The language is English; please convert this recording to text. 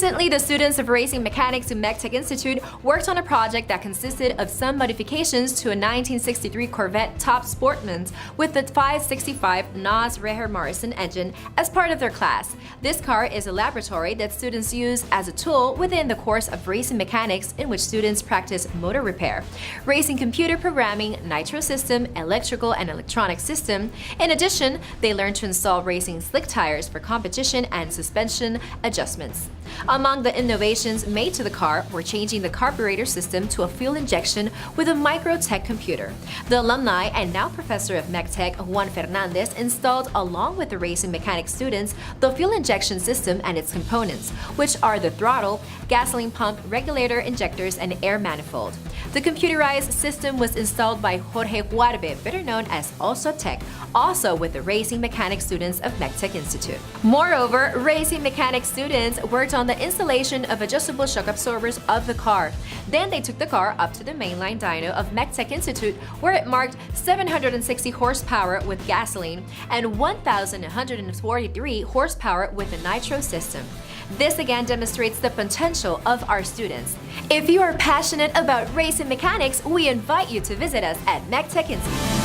Recently, the students of Racing Mechanics at Mech-Tech Institute worked on a project that consisted of some modifications to a 1963 Corvette top Sportman with the 565 NOS Reher Morrison engine as part of their class. This car is a laboratory that students use as a tool within the course of Racing Mechanics, in which students practice motor repair, racing computer programming, nitro system, electrical and electronic system. In addition, they learn to install racing slick tires for competition and suspension adjustments. Among the innovations made to the car were changing the carburetor system to a fuel injection with a Mech-Tech computer. The alumni and now professor of Mech-Tech, Juan Fernandez, installed along with the racing mechanics students the fuel injection system and its components, which are the throttle, gasoline pump, regulator, injectors, and air manifold. The computerized system was installed by Jorge Juarbe, better known as Oso Tech, also with the racing mechanics students of Mech-Tech Institute. Moreover, racing mechanics students worked on the installation of adjustable shock absorbers of the car. Then they took the car up to the mainline dyno of Mech-Tech Institute, where it marked 760 horsepower with gasoline and 1,143 horsepower with the nitro system. This again demonstrates the potential of our students. If you are passionate about racing mechanics, we invite you to visit us at Mech-Tech Institute.